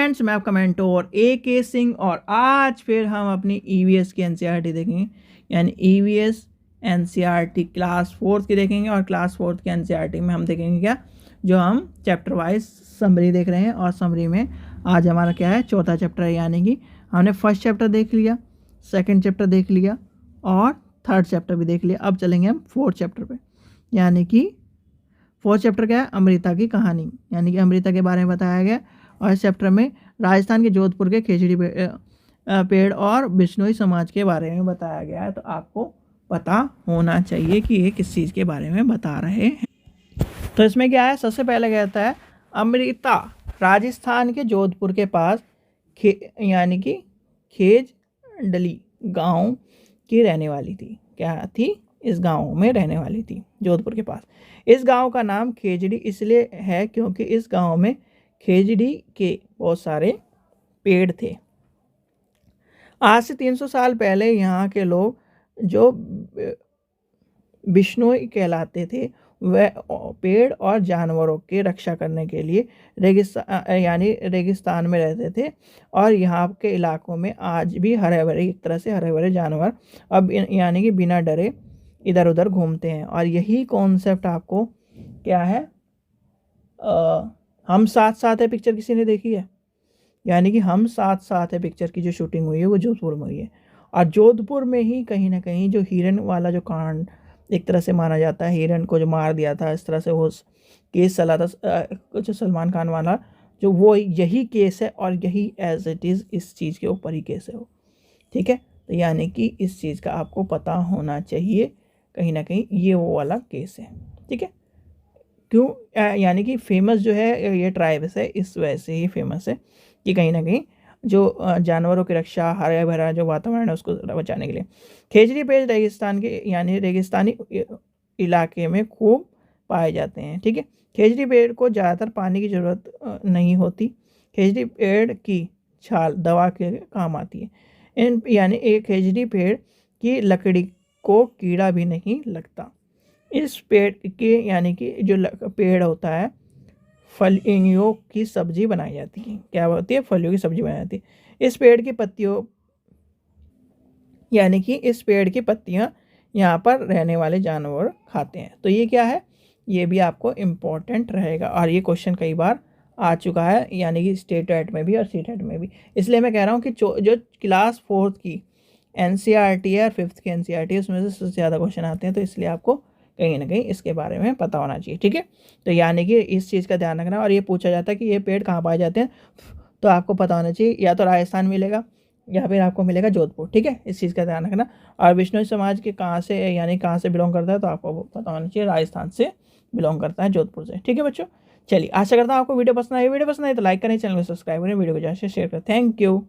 Friends, मैं आपका mentor AK Singh और आज फिर हम अपनी EVS की NCERT देखेंगे, यानी EVS NCERT क्लास 4 की देखेंगे। और क्लास 4 की NCERT में हम देखेंगे क्या, जो हम चैप्टर वाइज समरी देख रहे हैं। और समरी में आज हमारा क्या है, चौथा चैप्टर है, यानी कि हमने फर्स्ट चैप्टर देख लिया, सेकेंड चैप्टर देख लिया और थर्ड चैप्टर भी देख लिया। अब चलेंगे हम फोर्थ चैप्टर पे, यानी कि फोर्थ चैप्टर क्या है, अमृता की कहानी, यानी कि अमृता के बारे में बताया गया। और इस चैप्टर में राजस्थान के जोधपुर के खेजड़ी पेड़ और बिश्नोई समाज के बारे में बताया गया है। तो आपको पता होना चाहिए कि ये किस चीज़ के बारे में बता रहे हैं। तो इसमें क्या है, सबसे पहले कहता है अमृता राजस्थान के जोधपुर के पास यानी कि खेजडली गांव की रहने वाली थी। क्या थी, इस गांव में रहने वाली थी, जोधपुर के पास। इस गांव का नाम खेजड़ी इसलिए है क्योंकि इस गांव में खेजड़ी के बहुत सारे पेड़ थे। आज से 300 साल पहले यहाँ के लोग जो बिश्नोई कहलाते थे, वह पेड़ और जानवरों की रक्षा करने के लिए रेगिस्तान में रहते थे। और यहाँ के इलाकों में आज भी हरे भरे, एक तरह से हरे भरे जानवर अब यानी कि बिना डरे इधर उधर घूमते हैं। और यही कॉन्सेप्ट आपको क्या है, हम साथ साथ है पिक्चर किसी ने देखी है, यानी कि हम साथ साथ है पिक्चर की जो शूटिंग हुई है वो जोधपुर में हुई है। और जोधपुर में ही कहीं ना कहीं जो हिरन वाला जो कांड एक तरह से माना जाता है, हिरन को जो मार दिया था, इस तरह से वो केस चला था कुछ सलमान खान वाला, जो वो यही केस है और यही एज इट इज़ इस चीज़ के ऊपर ही केस है वो। ठीक है, तो यानी कि इस चीज़ का आपको पता होना चाहिए, कहीं ना कहीं ये वो वाला केस है। ठीक है, क्यों, यानी कि फेमस जो है ये ट्राइब्स है, इस वजह से ही फेमस है कि कहीं ना कहीं जो जानवरों की रक्षा, हरा भरा जो वातावरण है उसको बचाने के लिए। खेजड़ी पेड़ रेगिस्तान के यानी रेगिस्तानी इलाके में खूब पाए जाते हैं। ठीक है, खेजड़ी पेड़ को ज़्यादातर पानी की ज़रूरत नहीं होती। खेजड़ी पेड़ की छाल दवा के काम आती है। इन यानी एक खेजड़ी पेड़ की लकड़ी को कीड़ा भी नहीं लगता। इस पेड़ के यानी कि जो पेड़ होता है, फलियों की सब्जी बनाई जाती है। क्या होती है, फलियों की सब्जी बनाई जाती है। इस पेड़ की पत्तियों यानी कि इस पेड़ की पत्तियां यहाँ पर रहने वाले जानवर खाते हैं। तो ये क्या है, ये भी आपको इम्पोर्टेंट रहेगा। और ये क्वेश्चन कई बार आ चुका है, यानी कि स्टेट एट में भी और सीटेट में भी। इसलिए मैं कह रहा हूँ कि जो क्लास 4 की NCERT है और 5th की NCERT है, उसमें से सबसे ज़्यादा क्वेश्चन आते हैं। तो इसलिए आपको कहीं ना कहीं इसके बारे में पता होना चाहिए। ठीक है, तो यानी कि इस चीज़ का ध्यान रखना। और ये पूछा जाता है कि ये पेड़ कहाँ पाए जाते हैं, तो आपको पता होना चाहिए, या तो राजस्थान मिलेगा या फिर आपको मिलेगा जोधपुर। ठीक है, इस चीज़ का ध्यान रखना। और बिश्नोई समाज के कहाँ से, यानी कहाँ से बिलोंग करता है, तो आपको पता होना चाहिए राजस्थान से बिलोंग करता है, जोधपुर से। ठीक है बच्चों, चलिए आशा करता हूँ आपको वीडियो पसंद आई। वीडियो पसंद आई तो लाइक करें, चैनल को सब्सक्राइब करें, वीडियो को ज़्यादा से शेयर करें। Thank you.